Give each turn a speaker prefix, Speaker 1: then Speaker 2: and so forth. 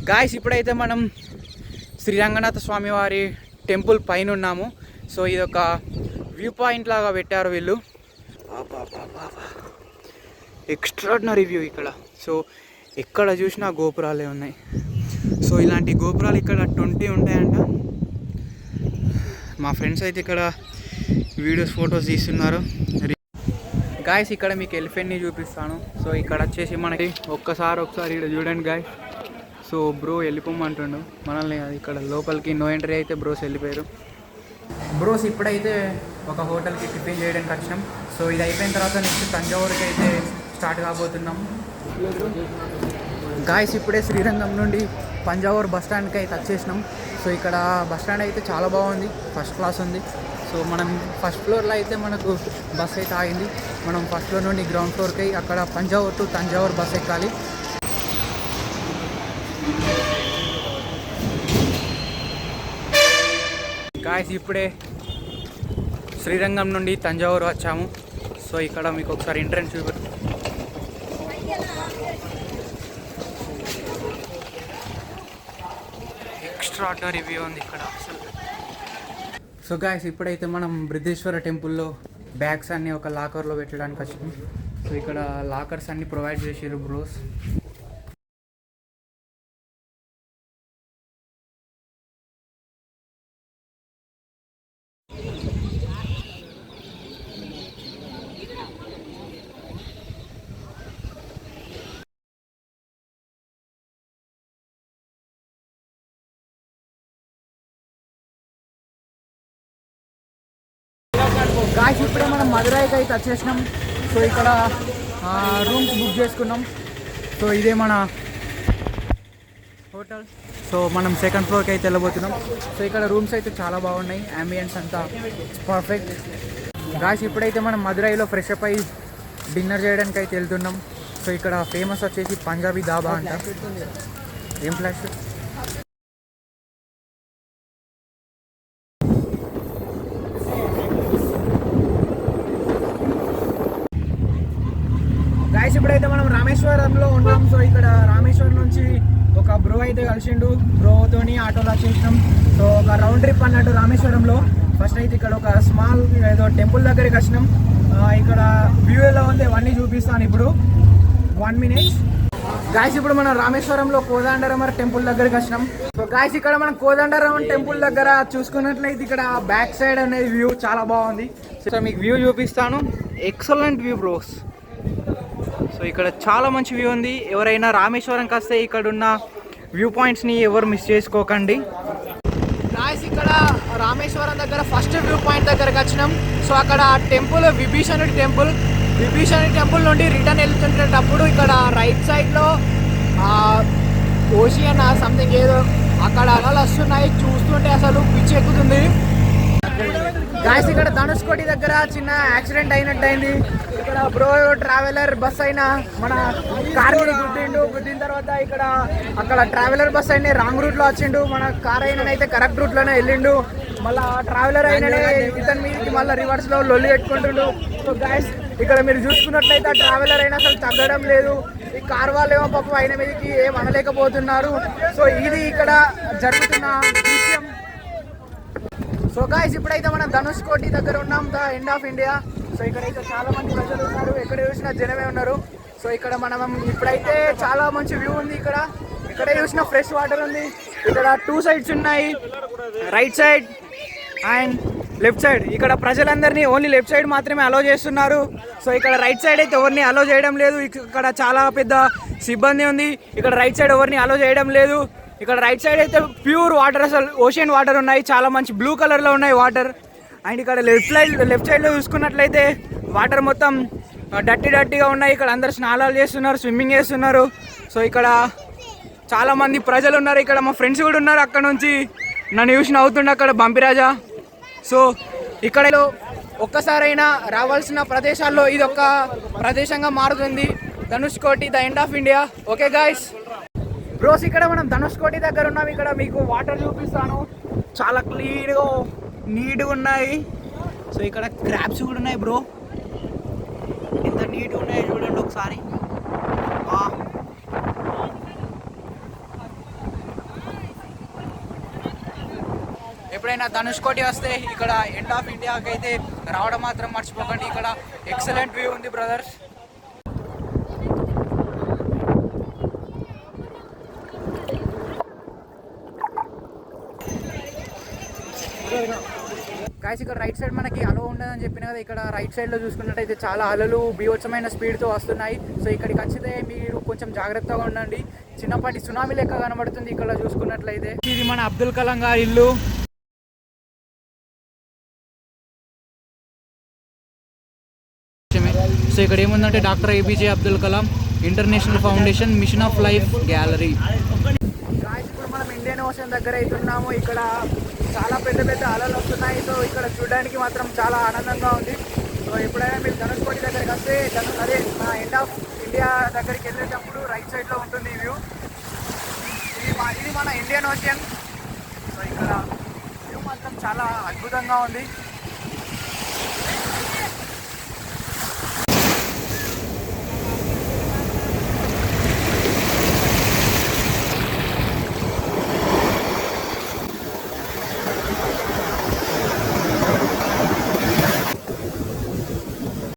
Speaker 1: Guys ఇప్పుడైతే మనం శ్రీ రంగనాథ స్వామి వారి టెంపుల్ పైన ఉన్నాము. సో ఇది ఒక వ్యూ పాయింట్ లాగా పెట్టారు వీళ్ళు. ఎక్స్ట్రాడినరీ వ్యూ ఇక్కడ. సో ఎక్కడ చూసినా గోపురాలే ఉన్నాయి. సో ఇలాంటి గోపురాలు ఇక్కడ 20 ఉంటాయంట. మా ఫ్రెండ్స్ అయితే ఇక్కడ వీడియోస్ ఫొటోస్ తీస్తున్నారు. గాయస్ ఇక్కడ మీకు ఎలిఫెంట్ని చూపిస్తాను. సో ఇక్కడ వచ్చేసి మనకి ఒకసారి ఇక్కడ చూడండి గాయస్. సో బ్రో వెళ్ళిపోమంటుండు మనల్ని. ఇక్కడ లోపలికి నో ఎంట్రీ అయితే బ్రోస్ వెళ్ళిపోయారు. బ్రోస్ ఇప్పుడైతే ఒక హోటల్కి టిఫిన్ చేయడానికి వచ్చినాం. సో ఇది అయిపోయిన తర్వాత నెక్స్ట్ తంజావూరుకి అయితే స్టార్ట్ కాబోతున్నాం. గాయస్ ఇప్పుడే శ్రీరంగం నుండి తంజావూరు బస్ స్టాండ్కి అయితే వచ్చేసినాం. సో ఇక్కడ బస్ స్టాండ్ అయితే చాలా బాగుంది, ఫస్ట్ క్లాస్ ఉంది. సో మనం ఫస్ట్ ఫ్లోర్లో అయితే మనకు బస్ అయితే ఆగింది. మనం ఫస్ట్ ఫ్లోర్ నుండి గ్రౌండ్ ఫ్లోర్కి అక్కడ పంజావూరు టు తంజావూరు బస్ ఎక్కాలి. గాయస్ ఇప్పుడే శ్రీరంగం నుండి తంజావూరు వచ్చాము. సో ఇక్కడ మీకు ఒకసారి ఎంట్రన్స్ చూపి. ఎక్స్ట్రాడినరీ వ్యూ ఉంది ఇక్కడ అసలు. సో గాయస్ ఇప్పుడైతే మనం బృహదీశ్వర టెంపుల్లో బ్యాగ్స్ అన్నీ ఒక లాకర్లో పెట్టడానికి వచ్చినాం. సో ఇక్కడ లాకర్స్ అన్నీ ప్రొవైడ్ చేసారు బ్రోస్. గాయస్ ఇప్పుడే మనం మదురైకి అయితే వచ్చేసినాం. సో ఇక్కడ రూమ్స్ బుక్ చేసుకున్నాం. సో ఇదే మన హోటల్. సో మనం సెకండ్ ఫ్లోర్కి అయితే వెళ్ళబోతున్నాం. సో ఇక్కడ రూమ్స్ అయితే చాలా బాగున్నాయి, అంబియన్స్ అంతా పర్ఫెక్ట్. గాయస్ ఇప్పుడైతే మనం మదురైలో ఫ్రెష్ అప్ అయ్యి డిన్నర్ చేయడానికి అయితే వెళ్తున్నాం. సో ఇక్కడ ఫేమస్ వచ్చేసి పంజాబీ దాబా అంట. ఏం ఫ్లాష్ గాయస్ ఇప్పుడైతే మనం రామేశ్వరంలో ఉన్నాం. సో ఇక్కడ రామేశ్వరం నుంచి ఒక బ్రో అయితే కలిసిండు. బ్రోతోని ఆటోలో వచ్చేసినాం. సో ఒక రౌండ్ ట్రిప్ అన్నట్టు రామేశ్వరంలో. ఫస్ట్ అయితే ఇక్కడ ఒక స్మాల్ ఏదో టెంపుల్ దగ్గరికి వచ్చినాం. ఇక్కడ వ్యూ ఎలా ఉంది అవన్నీ చూపిస్తాను ఇప్పుడు. 1 minute. గాయస్ ఇప్పుడు మనం రామేశ్వరంలో కోదండరామ టెంపుల్ దగ్గరికి వచ్చినాం. సో గాయస్ ఇక్కడ మనం కోదండరామ టెంపుల్ దగ్గర చూసుకున్నట్లయితే ఇక్కడ బ్యాక్ సైడ్ అనేది వ్యూ చాలా బాగుంది. సో మీకు వ్యూ చూపిస్తాను. Excellent view bros. సో ఇక్కడ చాలా మంచి వ్యూ ఉంది. ఎవరైనా రామేశ్వరంకి వస్తే ఇక్కడ ఉన్న వ్యూ పాయింట్స్ని ఎవరు మిస్ చేసుకోకండి. గాయస్ ఇక్కడ రామేశ్వరం దగ్గర ఫస్ట్ వ్యూ పాయింట్ దగ్గరకు వచ్చినాం. సో అక్కడ టెంపుల్ విభీషణుడి టెంపుల్ నుండి రిటర్న్ వెళ్తుంటేటప్పుడు ఇక్కడ రైట్ సైడ్లో ఓషియన్ సంథింగ్ ఏదో అక్కడ అలలు వస్తున్నాయి. చూస్తుంటే అసలు పిచ్చి ఎక్కుతుంది. గాయస్ ఇక్కడ ధనుష్కోటి దగ్గర చిన్న యాక్సిడెంట్ అయినట్టయింది. ఇక్కడ బ్రో ట్రావెలర్ బస్ అయినా మన కార్ మీద గుద్దిన తర్వాత ఇక్కడ అక్కడ ట్రావెలర్ బస్ అయినా రాంగ్ రూట్లో వచ్చిండు. మన కార్ అయినైతే కరెక్ట్ రూట్లోనే వెళ్ళిండు. మళ్ళీ ట్రావెలర్ అయిననే ఇతని మీదకి మళ్ళీ రివర్స్లో లొల్లి పెట్టుకుంటుండు. సో గాయస్ ఇక్కడ మీరు చూసుకున్నట్లయితే ఆ ట్రావెలర్ అయినా అసలు తగ్గడం లేదు. ఈ కార్ వాళ్ళు ఏమో పాపం ఆయన మీదకి ఏం అనలేకపోతున్నారు. సో ఇది ఇక్కడ జరుగుతున్న విషయం. సో గాయస్ ఇప్పుడైతే మనం ధనుష్కోటి దగ్గర ఉన్నాం, the end of India. So ఇక్కడైతే చాలా మంది ప్రజలు ఉన్నారు, ఎక్కడ చూసినా జనమే ఉన్నారు. సో ఇక్కడ మనం ఇప్పుడైతే చాలా మంచి వ్యూ ఉంది. ఇక్కడ చూసినా ఫ్రెష్ వాటర్ ఉంది. ఇక్కడ 2 sides ఉన్నాయి, right side and left side. ఇక్కడ ప్రజలందరినీ ఓన్లీ లెఫ్ట్ సైడ్ మాత్రమే అలో చేస్తున్నారు. సో ఇక్కడ రైట్ సైడ్ అయితే ఎవరిని అలో చేయడం లేదు. ఇక్కడ చాలా పెద్ద సిబ్బంది ఉంది. ఇక్కడ రైట్ సైడ్ ఎవరిని అలో చేయడం లేదు. ఇక్కడ రైట్ సైడ్ అయితే ప్యూర్ వాటర్, అసలు ఓషియన్ వాటర్ ఉన్నాయి, చాలా మంచి బ్లూ కలర్లో ఉన్నాయి వాటర్. అండ్ ఇక్కడ లెఫ్ట్ సైడ్లో చూసుకున్నట్లయితే వాటర్ మొత్తం డర్టీగా ఉన్నాయి. ఇక్కడ అందరు స్నానాలు చేస్తున్నారు, స్విమ్మింగ్ చేస్తున్నారు. సో ఇక్కడ చాలామంది ప్రజలు ఉన్నారు. ఇక్కడ మా ఫ్రెండ్స్ కూడా ఉన్నారు. అక్కడ నుంచి నన్ను చూసి నవ్వుతుండే అక్కడ బంపిరాజా. సో ఇక్కడ ఒక్కసారైనా రావాల్సిన ప్రదేశాల్లో ఇది ఒక ప్రదేశంగా మారుతుంది. Dhanushkodi, the end of India. Okay guys bros ఇక్కడ మనం ధనుష్కోటి దగ్గర ఉన్నాం. ఇక్కడ మీకు వాటర్ చూపిస్తాను. చాలా క్లీన్గా నీట్గా ఉన్నాయి. సో ఇక్కడ క్రాబ్స్ కూడా ఉన్నాయి బ్రో. ఎంత నీట్గా ఉన్నాయి చూడండి ఒకసారి. ఎప్పుడైనా ధనుష్కోటి వస్తే ఇక్కడ ఎండ్ ఆఫ్ ఇండియాకి అయితే రావడం మాత్రం మర్చిపోకండి. ఇక్కడ ఎక్సలెంట్ వ్యూ ఉంది బ్రదర్స్. గాయస్ ఇక్కడ రైట్ సైడ్ మనకి అలో ఉండదని చెప్పిన కదా, ఇక్కడ రైట్ సైడ్లో చూసుకున్నట్టయితే చాలా అలలు బీభత్సమైన స్పీడ్తో వస్తున్నాయి. సో ఇక్కడికి వచ్చితే మీరు కొంచెం జాగ్రత్తగా ఉండండి. చిన్నపాటి సునామీ లెక్క కనబడుతుంది ఇక్కడ చూసుకున్నట్లయితే. ఇది మన అబ్దుల్ కలాం గారి ఇల్లు. సో ఇక్కడ ఏముందంటే doctor APJ Abdul Kalam international foundation machine of life gallery. ఇప్పుడు మనం ఇండియన్ ఓషన్ దగ్గర అవుతున్నాము. ఇక్కడ చాలా పెద్ద పెద్ద అలలు వస్తున్నాయి. సో ఇక్కడ చూడడానికి మాత్రం చాలా ఆనందంగా ఉంది. సో ఎప్పుడైనా మీరు ధనుష్కోటి దగ్గరికి వస్తే అదే మన ఎండ్ ఆఫ్ ఇండియా దగ్గరికి వెళ్ళేటప్పుడు రైట్ సైడ్లో ఉంటుంది ఈ వ్యూ. ఇది మన ఇండియన్ ఓషన్. సో ఇక్కడ వ్యూ మాత్రం చాలా అద్భుతంగా ఉంది.